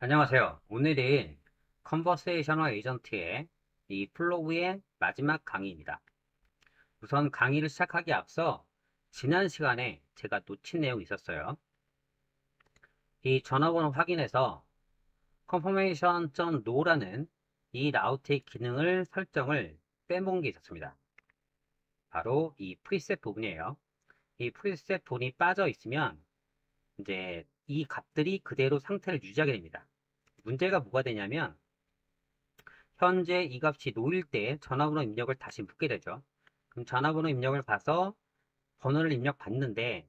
안녕하세요. 오늘은 컨버세이셔널 에이전트의 이 플로우의 마지막 강의입니다. 우선 강의를 시작하기 앞서 지난 시간에 제가 놓친 내용이 있었어요. 이 전화번호 확인해서 confirmation.no라는 이 라우트의 기능을 설정을 빼먹은 게 있었습니다. 바로 이 프리셋 부분이에요. 이 프리셋 부분이 빠져 있으면 이제 이 값들이 그대로 상태를 유지하게 됩니다. 문제가 뭐가 되냐면 현재 이 값이 놓일 때 전화번호 입력을 다시 묻게 되죠. 그럼 전화번호 입력을 봐서 번호를 입력받는데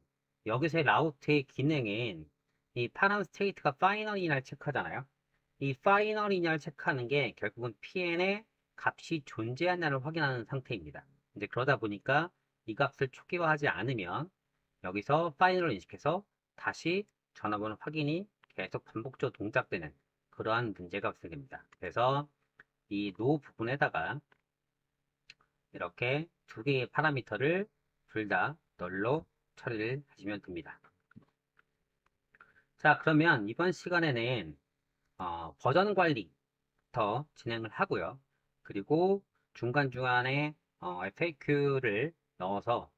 여기서의 라우트의 기능인 이 파란 스테이트가 파이널이냐를 체크하잖아요. 이 파이널이냐를 체크하는 게 결국은 PN의 값이 존재하냐를 확인하는 상태입니다. 이제 그러다 보니까 이 값을 초기화하지 않으면 여기서 파이널을 인식해서 다시 전화번호 확인이 계속 반복적으로 동작되는 그러한 문제가 발생됩니다. 그래서 이 노 부분에다가 이렇게 두 개의 파라미터를 둘 다 널로 처리를 하시면 됩니다. 자, 그러면 이번 시간에는 버전 관리부터 진행을 하고요. 그리고 중간중간에 FAQ를 넣어서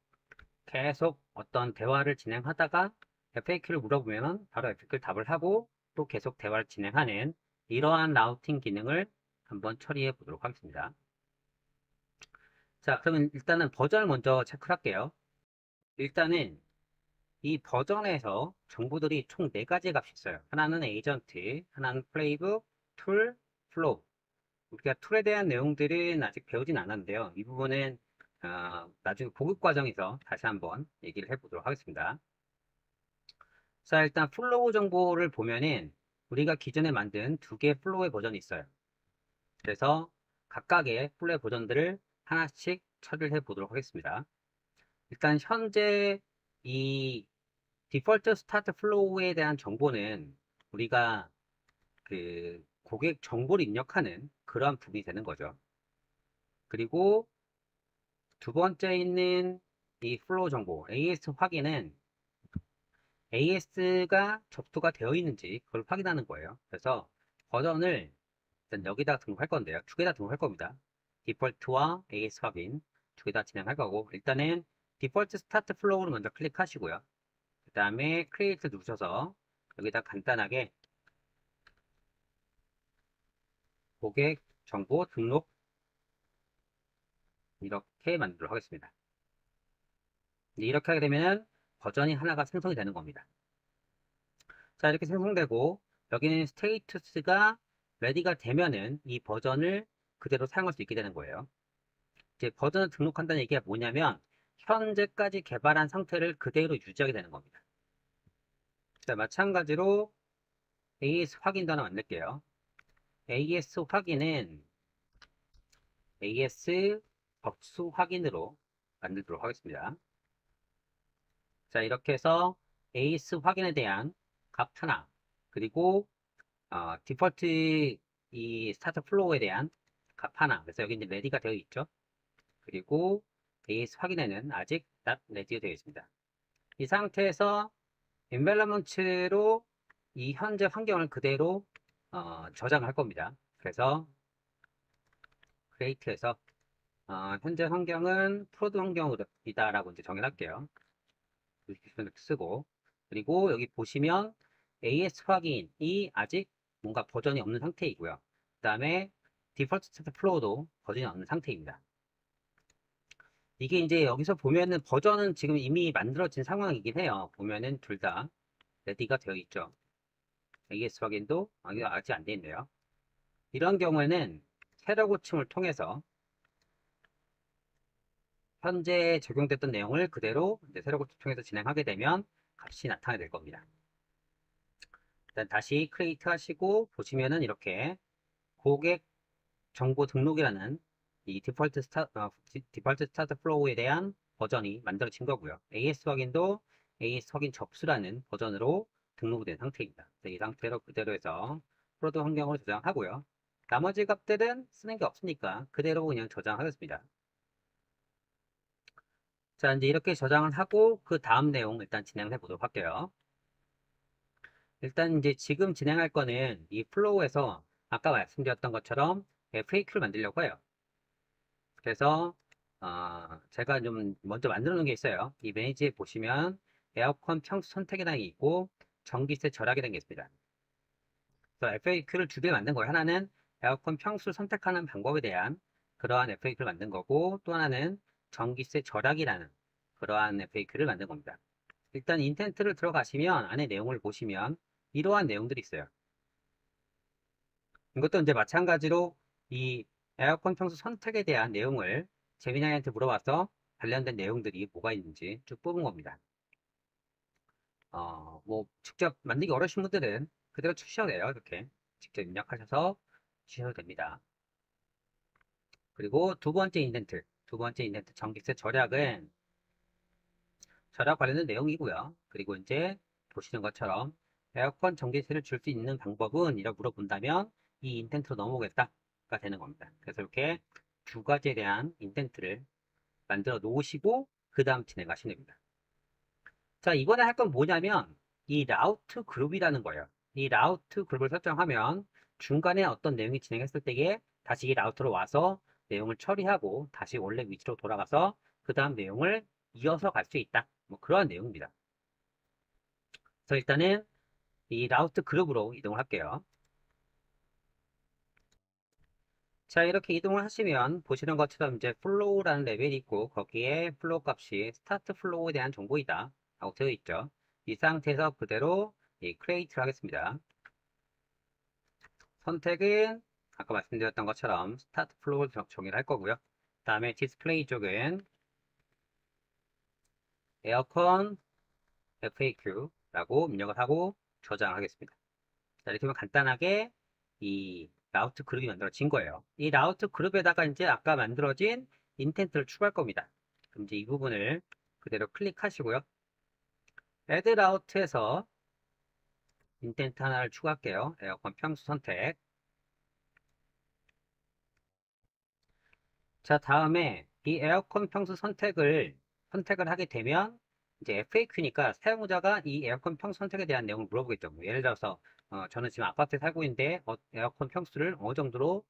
계속 어떤 대화를 진행하다가 FAQ를 물어보면 바로 FAQ를 답을 하고 또 계속 대화를 진행하는 이러한 라우팅 기능을 한번 처리해 보도록 하겠습니다. 자, 그러면 일단은 버전을 먼저 체크를 할게요. 일단은 이 버전에서 정보들이 총 4가지 값이 있어요. 하나는 에이전트, 하나는 플레이북, 툴, 플로우. 우리가 툴에 대한 내용들은 아직 배우진 않았는데요. 이 부분은 나중에 보급 과정에서 다시 한번 얘기를 해보도록 하겠습니다. 자, 일단 플로우 정보를 보면은 우리가 기존에 만든 2개의 플로우의 버전이 있어요. 그래서 각각의 플로우의 버전들을 하나씩 처리를 해보도록 하겠습니다. 일단 현재 이 디폴트 스타트 플로우에 대한 정보는 우리가 그 고객 정보를 입력하는 그러한 부분이 되는 거죠. 그리고 두 번째 있는 이 플로우 정보, AS 확인은 AS가 접수가 되어 있는지 그걸 확인하는 거예요. 그래서 버전을 일단 여기다 등록할 건데요. 2개 다 등록할 겁니다. 디폴트와 AS 확인 2개 다 진행할 거고 일단은 디폴트 스타트 플로우를 먼저 클릭하시고요. 그 다음에 크리에이트 누르셔서 여기다 간단하게 고객 정보 등록 이렇게 만들도록 하겠습니다. 이렇게 하게 되면 버전이 하나가 생성이 되는 겁니다. 자, 이렇게 생성되고 여기는 스테이투스가 레디가 되면은 이 버전을 그대로 사용할 수 있게 되는 거예요. 이제 버전을 등록한다는 얘기가 뭐냐면 현재까지 개발한 상태를 그대로 유지하게 되는 겁니다. 자, 마찬가지로 AS 확인도 하나 만들게요. AS 확인은 AS 접수 확인으로 만들도록 하겠습니다. 자, 이렇게 해서 AS 확인에 대한 값 하나, 그리고 디폴트 이 스타트 플로우에 대한 값 하나. 그래서 여기 이제 레디가 되어 있죠. 그리고 AS 확인에는 아직 not ready 되어 있습니다. 이 상태에서 environment로 이 현재 환경을 그대로 저장할 겁니다. 그래서 create에서 현재 환경은 프로드 환경이다라고 이제 정의할게요. 이렇게 쓰고 그리고 여기 보시면 AS 확인이 아직 뭔가 버전이 없는 상태이고요. 그 다음에 디폴트 스타트 플로우도 버전이 없는 상태입니다. 이게 이제 여기서 보면은 버전은 지금 이미 만들어진 상황이긴 해요. 보면은 둘 다 레디가 되어 있죠. AS 확인도 아직 안 되어 있네요. 이런 경우에는 새로 고침을 통해서 현재 적용됐던 내용을 그대로 이제 새로 고침 통해서 진행하게 되면 값이 나타나게 될 겁니다. 일단 다시 크리에이트 하시고 보시면은 이렇게 고객 정보 등록이라는 이 디폴트 스타트 플로우에 대한 버전이 만들어진 거고요. AS 확인도 AS 확인 접수라는 버전으로 등록된 상태입니다. 이 상태로 그대로 해서 프로드 환경으로 저장하고요. 나머지 값들은 쓰는 게 없으니까 그대로 그냥 저장하겠습니다. 자, 이제 이렇게 저장을 하고 그 다음 내용 일단 진행을 해보도록 할게요. 일단 이제 지금 진행할 거는 이 플로우에서 아까 말씀드렸던 것처럼 FAQ를 만들려고 해요. 그래서 제가 좀 먼저 만들어 놓은 게 있어요. 이 매니지에 보시면 에어컨 평수 선택이라는 게 있고 전기세 절약이라는 게 있습니다. 그래서 FAQ를 두 개 만든 거예요. 하나는 에어컨 평수를 선택하는 방법에 대한 그러한 FAQ를 만든 거고, 또 하나는 전기세 절약이라는 그러한 FAQ를 만든 겁니다. 일단 인텐트를 들어가시면 안에 내용을 보시면 이러한 내용들이 있어요. 이것도 이제 마찬가지로 이 에어컨 평수 선택에 대한 내용을 제미나이한테 물어봐서 관련된 내용들이 뭐가 있는지 쭉 뽑은 겁니다. 뭐 직접 만들기 어려우신 분들은 그대로 주셔도 돼요. 이렇게 직접 입력하셔서 주셔도 됩니다. 그리고 두 번째 인덴트 전기세 절약은 절약 관련된 내용이고요. 그리고 이제 보시는 것처럼 에어컨 전기세를 줄 수 있는 방법은? 이라고 물어본다면 이 인텐트로 넘어오겠다가 되는 겁니다. 그래서 이렇게 두 가지에 대한 인텐트를 만들어 놓으시고 그 다음 진행하시면 됩니다. 자, 이번에 할 건 뭐냐면 이 라우트 그룹이라는 거예요. 이 라우트 그룹을 설정하면 중간에 어떤 내용이 진행했을 때에 다시 이 라우트로 와서 내용을 처리하고 다시 원래 위치로 돌아가서 그 다음 내용을 이어서 갈 수 있다. 뭐 그러한 내용입니다. 그래서 일단은 이 라우트 그룹으로 이동을 할게요. 자, 이렇게 이동을 하시면 보시는 것처럼 이제 플로우라는 레벨이 있고 거기에 플로우 값이 스타트 플로우에 대한 정보이다 라고 되어 있죠. 이 상태에서 그대로 이 크리에이트를 하겠습니다. 선택은 아까 말씀드렸던 것처럼 스타트 플로우를 정의를 할 거고요. 그 다음에 디스플레이 쪽은 에어컨 FAQ라고 입력을 하고 저장을 하겠습니다. 자, 이렇게 하면 간단하게 이 라우트 그룹이 만들어진 거예요. 이 라우트 그룹에다가 이제 아까 만들어진 인텐트를 추가할 겁니다. 그럼 이제 이 부분을 그대로 클릭하시고요. Add Route에서 인텐트 하나를 추가할게요. 에어컨 평수 선택. 자, 다음에 이 에어컨 평수 선택을 하게 되면 이제 FAQ니까 사용자가 이 에어컨 평수 선택에 대한 내용을 물어보겠죠. 뭐 예를 들어서 저는 지금 아파트에 살고 있는데 에어컨 평수를 어느 정도로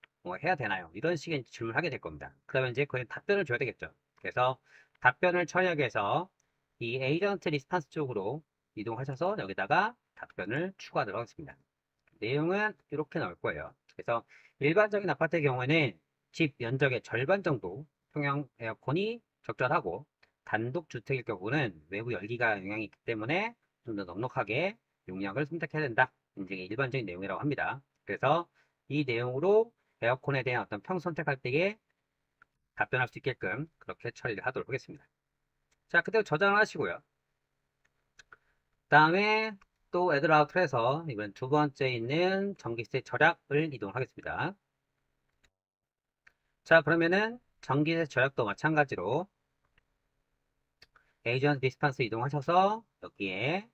해야 되나요? 이런 식의 질문을 하게 될 겁니다. 그러면 이제 그에 답변을 줘야 되겠죠. 그래서 답변을 처리하기 위해서 이 에이전트 리스판스 쪽으로 이동하셔서 여기다가 답변을 추가하도록 하겠습니다. 내용은 이렇게 나올 거예요. 그래서 일반적인 아파트의 경우에는 집 면적의 절반 정도 통영 에어컨이 적절하고, 단독주택일 경우는 외부 열기가 영향이 있기 때문에 좀 더 넉넉하게 용량을 선택해야 된다. 이제 일반적인 내용이라고 합니다. 그래서 이 내용으로 에어컨에 대한 어떤 평 선택할 때에 답변할 수 있게끔 그렇게 처리를 하도록 하겠습니다. 자, 그대로 저장을 하시고요. 다음에 또 애드라우트로 해서 이번 두 번째 있는 전기세 절약을 이동하겠습니다. 자, 그러면은 전기세 절약도 마찬가지로 에이전트 리스판스 이동하셔서 여기에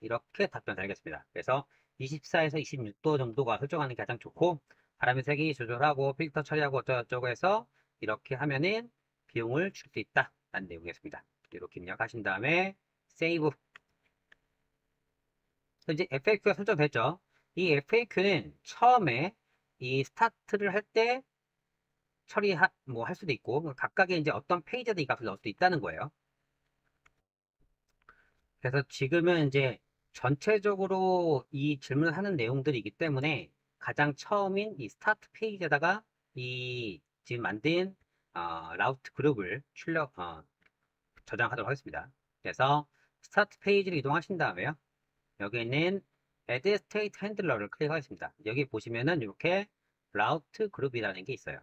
이렇게 답변 달겠습니다. 그래서 24에서 26도 정도가 설정하는 게 가장 좋고, 바람의 세기 조절하고 필터 처리하고 어쩌고저쩌고 해서 이렇게 하면은 비용을 줄 수 있다 라는 내용이었습니다. 이렇게 입력하신 다음에 세이브. 이제 FAQ가 설정됐죠. 이 FAQ는 처음에 이 스타트를 할 때 뭐 할 수도 있고, 각각의 이제 어떤 페이지에도 이 값을 넣을 수도 있다는 거예요. 그래서 지금은 이제 전체적으로 이 질문을 하는 내용들이기 때문에 가장 처음인 이 스타트 페이지에다가 이 지금 만든 라우트 그룹을 저장하도록 하겠습니다. 그래서 스타트 페이지를 이동하신 다음에요. 여기 있는 Add State Handler를 클릭하겠습니다. 여기 보시면은 이렇게 라우트 그룹이라는 게 있어요.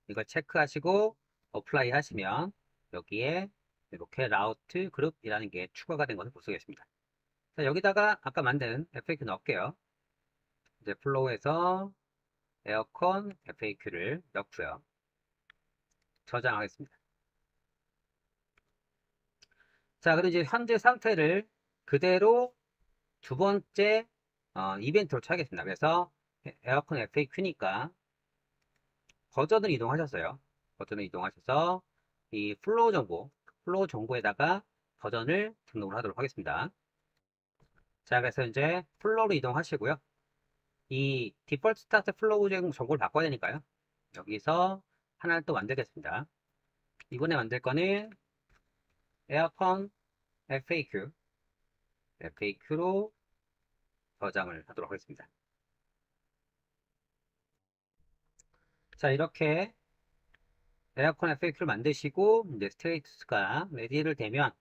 이걸 체크하시고 어플라이 하시면 여기에 이렇게 라우트 그룹이라는 게 추가가 된 것을 볼 수가 있습니다. 자, 여기다가 아까 만든 FAQ 넣을게요. 이제 플로우에서 에어컨 FAQ를 넣고요. 저장하겠습니다. 자, 그리고 이제 현재 상태를 그대로 두 번째 이벤트로 쳐야겠습니다. 그래서 에어컨 FAQ니까 버전을 이동하셨어요. 버전을 이동하셔서 이 플로우 정보에다가 버전을 등록을 하도록 하겠습니다. 자, 그래서 이제 플로우로 이동하시고요. 이 디폴트 스타트 플로우 정보를 바꿔야 되니까요. 여기서 하나를 또 만들겠습니다. 이번에 만들 거는 에어컨 FAQ로 저장을 하도록 하겠습니다. 자, 이렇게 에어컨 FAQ를 만드시고 이제 스테이투스가 레디를 되면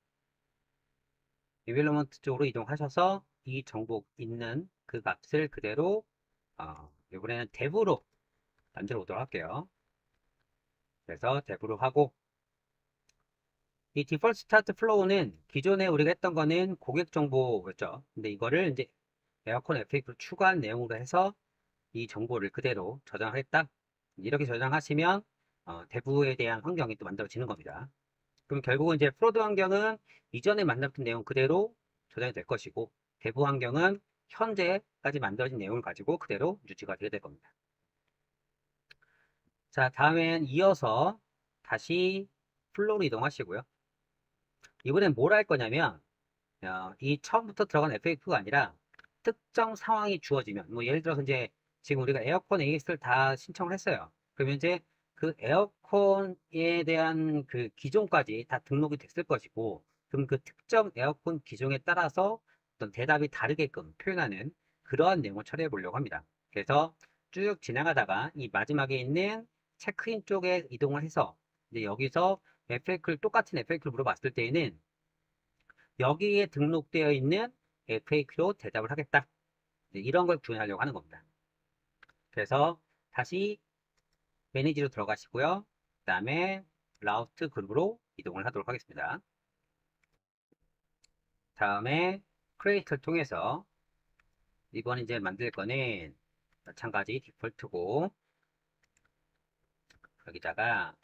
디벨로먼트 쪽으로 이동하셔서 이 정보 있는 그 값을 그대로 이번에는 탭으로 만들어 보도록 할게요. 그래서 탭으로 하고 이 디폴트 스타트 플로우는 기존에 우리가 했던 거는 고객 정보였죠. 근데 이거를 이제 에어컨 FAQ를 추가한 내용으로 해서 이 정보를 그대로 저장했다. 이렇게 저장하시면 대부에 대한 환경이 또 만들어지는 겁니다. 그럼 결국은 이제 프로드 환경은 이전에 만났던 내용 그대로 저장이 될 것이고 대부 환경은 현재까지 만들어진 내용을 가지고 그대로 유지가 되게 될 겁니다. 자, 다음엔 이어서 다시 플로우로 이동하시고요. 이번엔 뭘 할 거냐면 이 처음부터 들어간 FAQ가 아니라 특정 상황이 주어지면 뭐 예를 들어서 이제 지금 우리가 에어컨 AS를 다 신청을 했어요. 그러면 이제 그 에어컨에 대한 그 기종까지 다 등록이 됐을 것이고 그럼 그 특정 에어컨 기종에 따라서 어떤 대답이 다르게끔 표현하는 그러한 내용을 처리해 보려고 합니다. 그래서 쭉 지나가다가 이 마지막에 있는 체크인 쪽에 이동을 해서 이제 여기서 FAQ를 똑같은 FAQ를 물어봤을 때에는 여기에 등록되어 있는 FAQ로 대답을 하겠다. 이런 걸 구현하려고 하는 겁니다. 그래서 다시 매니지로 들어가시고요. 그 다음에 라우트 그룹으로 이동을 하도록 하겠습니다. 다음에 크리에이터를 통해서 이번 이제 만들 거는 마찬가지 디폴트고 여기다가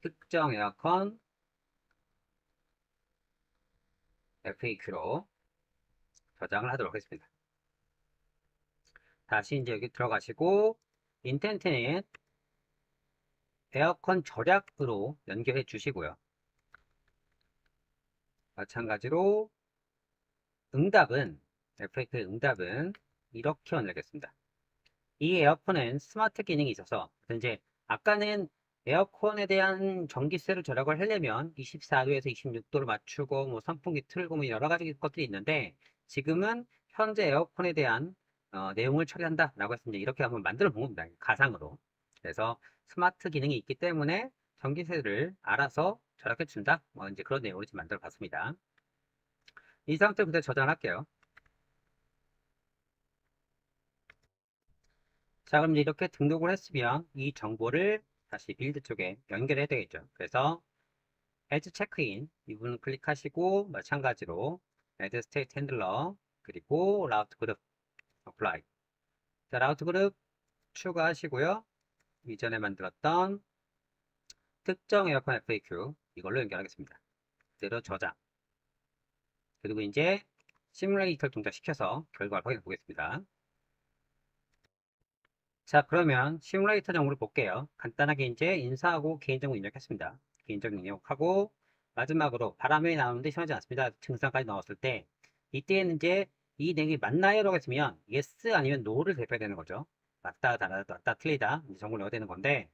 특정 에어컨 FAQ로 저장을 하도록 하겠습니다. 다시 이제 여기 들어가시고 인텐트는 에어컨 절약으로 연결해 주시고요. 마찬가지로 응답은 FAQ의 응답은 이렇게 만들겠습니다. 이 에어컨은 스마트 기능이 있어서 이제 아까는 에어컨에 대한 전기세를 절약을 하려면 24도에서 26도를 맞추고 뭐 선풍기 틀고 뭐 여러 가지 것들이 있는데 지금은 현재 에어컨에 대한 내용을 처리한다라고 해서 이제 이렇게 한번 만들어 본 겁니다. 가상으로. 그래서 스마트 기능이 있기 때문에 전기세를 알아서 절약해 준다. 뭐 이제 그런 내용으로 지금 만들어 봤습니다. 이 상태로 그대로 저장을 할게요. 자, 그럼 이제 이렇게 등록을 했으면 이 정보를 다시 빌드 쪽에 연결해야 되겠죠. 그래서 Add Check-in 이 부분 클릭하시고 마찬가지로 Add State Handler 그리고 Route Group Apply. 자, Route Group 추가하시고요. 이전에 만들었던 특정 에어컨 FAQ 이걸로 연결하겠습니다. 그대로 저장. 그리고 이제 시뮬레이터를 동작시켜서 결과를 확인해 보겠습니다. 자, 그러면 시뮬레이터 정보를 볼게요. 간단하게 이제 인사하고 개인정보 입력했습니다. 개인정보 입력하고 마지막으로 바람이 나오는데 시원하지 않습니다. 증상까지 넣었을 때 이때는 이제 이 내용이 맞나요? 라고 했으면 yes 아니면 no를 대표해야 되는 거죠. 맞다, 다르다, 맞다, 틀리다 이제 정보를 넣어야 되는 건데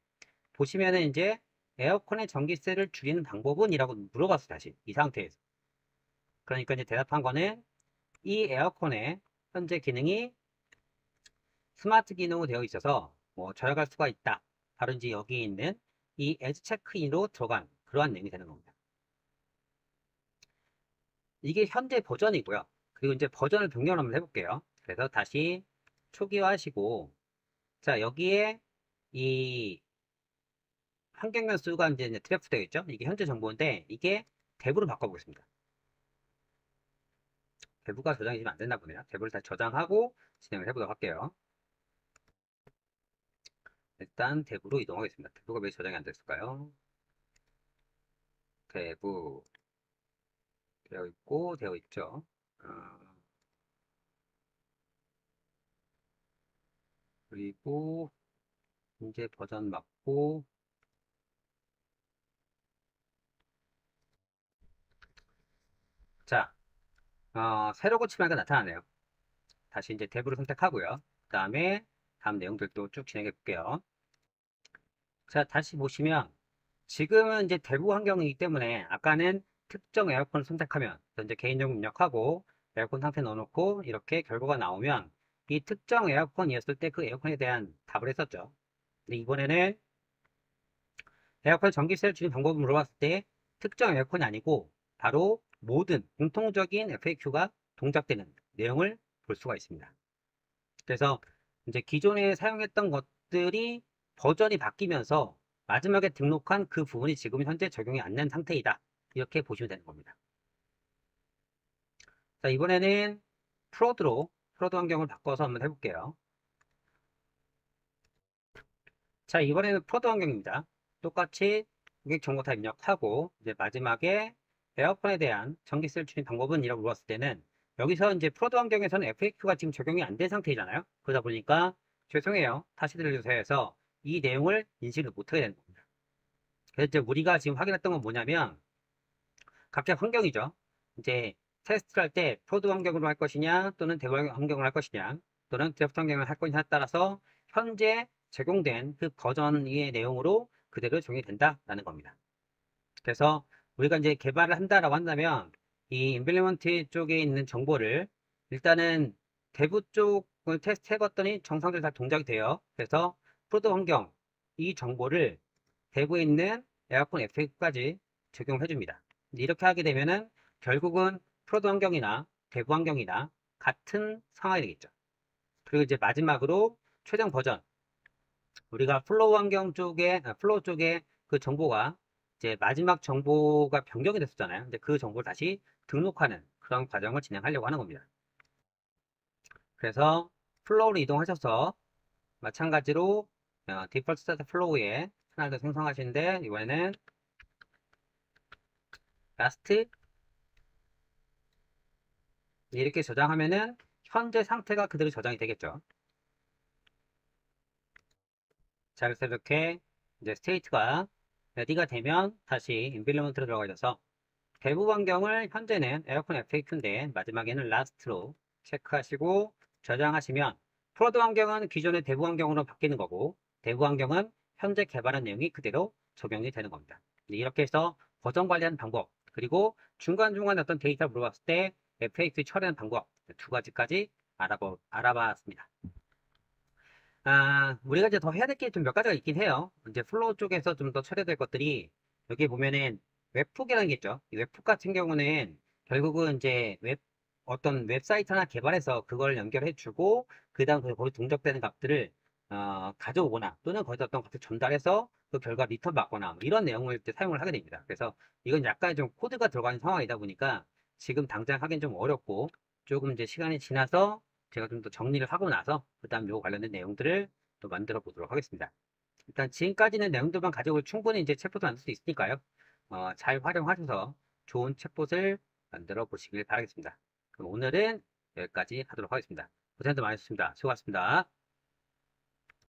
보시면은 이제 에어컨의 전기세를 줄이는 방법은? 이라고 물어봤어요. 다시 이 상태에서. 그러니까 이제 대답한 거는 이 에어컨의 현재 기능이 스마트 기능으로 되어 있어서 뭐 절약할 수가 있다. 바로 이제 여기 있는 이 에즈 체크인으로 들어간 그러한 내용이 되는 겁니다. 이게 현재 버전이고요. 그리고 이제 버전을 변경을 한번 해볼게요. 그래서 다시 초기화하시고 자 여기에 이 환경변 수가 이제 드래프트 되어 있죠. 이게 현재 정보인데 이게 대부로 바꿔보겠습니다. 대부가 저장이 지금 안 됐나 보네요. 대부를 다시 저장하고 진행을 해보도록 할게요. 일단 대부로 이동하겠습니다. 대부가 왜 저장이 안 됐을까요? 대부 되어 있고 되어 있죠. 어, 그리고 이제 버전 맞고 자 세로 고침하니까 나타나네요. 다시 이제 탭으로 선택하고요. 그 다음에 다음 내용들도 쭉 진행해 볼게요. 자, 다시 보시면 지금은 이제 대부 환경이기 때문에 아까는 특정 에어컨을 선택하면 이제 개인정보 입력하고 에어컨 상태 넣어놓고 이렇게 결과가 나오면 이 특정 에어컨이었을 때 그 에어컨에 대한 답을 했었죠. 근데 이번에는 에어컨 전기세를 줄인 방법을 물어봤을 때 특정 에어컨이 아니고 바로 모든 공통적인 FAQ가 동작되는 내용을 볼 수가 있습니다. 그래서 이제 기존에 사용했던 것들이 버전이 바뀌면서 마지막에 등록한 그 부분이 지금 현재 적용이 안 된 상태이다. 이렇게 보시면 되는 겁니다. 자, 이번에는 프로드 환경을 바꿔서 한번 해볼게요. 자, 이번에는 프로드 환경입니다. 똑같이 고객 정보 다 입력하고 이제 마지막에 에어컨에 대한 전기세를 줄인 방법은 이라고 물었을 때는 여기서 이제 프로드 환경에서는 FAQ가 지금 적용이 안 된 상태잖아요. 그러다 보니까 죄송해요. 다시 들려주세요 해서 이 내용을 인식을 못하게 되는 겁니다. 그래서 이제 우리가 지금 확인했던 건 뭐냐면 각각 환경이죠. 이제 테스트를 할 때 프로드 환경으로 할 것이냐 또는 대부 환경으로 할 것이냐 또는 드래프트 환경을 할 것이냐에 따라서 현재 적용된 그 버전의 내용으로 그대로 적용이 된다라는 겁니다. 그래서 우리가 이제 개발을 한다라고 한다면 이 임플리먼트 쪽에 있는 정보를 일단은 대부 쪽을 테스트 해봤더니 정상적으로 다 동작이 돼요. 그래서 프로드 환경 이 정보를 대부에 있는 에어컨 FAQ까지 적용해 줍니다. 이렇게 하게 되면은 결국은 프로드 환경이나 대부 환경이나 같은 상황이 되겠죠. 그리고 이제 마지막으로 최종 버전 우리가 플로우 환경 쪽에 플로우 쪽에 그 정보가 이제 마지막 정보가 변경이 됐었잖아요. 이제 그 정보를 다시 등록하는 그런 과정을 진행하려고 하는 겁니다. 그래서 플로우를 이동하셔서 마찬가지로 디폴트 스타트 플로우에 하나를 더 생성하시는데 이번에는 라스트 이렇게 저장하면은 현재 상태가 그대로 저장이 되겠죠. 자, 그래서 이렇게 이제 스테이트가 레디가 되면 다시 인빌리먼트로 들어가셔서 대부 환경을 현재는 에어컨 FAQ인데 마지막에는 라스트로 체크하시고 저장하시면 프로드 환경은 기존의 대부 환경으로 바뀌는 거고 대부 환경은 현재 개발한 내용이 그대로 적용이 되는 겁니다. 이렇게 해서 버전 관리하는 방법 그리고 중간중간 어떤 데이터 물어봤을 때 FAQ 처리하는 방법 두 가지까지 알아봤습니다. 우리가 이제 더 해야 될 게 좀 몇 가지가 있긴 해요. 이제 플로우 쪽에서 좀 더 처리될 것들이 여기 보면은 웹훅이라는 게 있죠. 이 웹훅 같은 경우는 결국은 이제 어떤 웹사이트 하나 개발해서 그걸 연결해 주고 그 다음 거기 동작되는 값들을 가져오거나 또는 거기서 어떤 값을 전달해서 그 결과 리턴 받거나 뭐 이런 내용을 이제 사용을 하게 됩니다. 그래서 이건 약간 좀 코드가 들어가는 상황이다 보니까 지금 당장 하긴 좀 어렵고 조금 이제 시간이 지나서 제가 좀 더 정리를 하고 나서 그 다음 요 관련된 내용들을 또 만들어 보도록 하겠습니다. 일단 지금까지는 내용들만 가지고 충분히 이제 챗봇을 만들 수 있으니까요. 잘 활용하셔서 좋은 챗봇을 만들어 보시길 바라겠습니다. 그럼 오늘은 여기까지 하도록 하겠습니다. 고생도 많으셨습니다. 수고하셨습니다.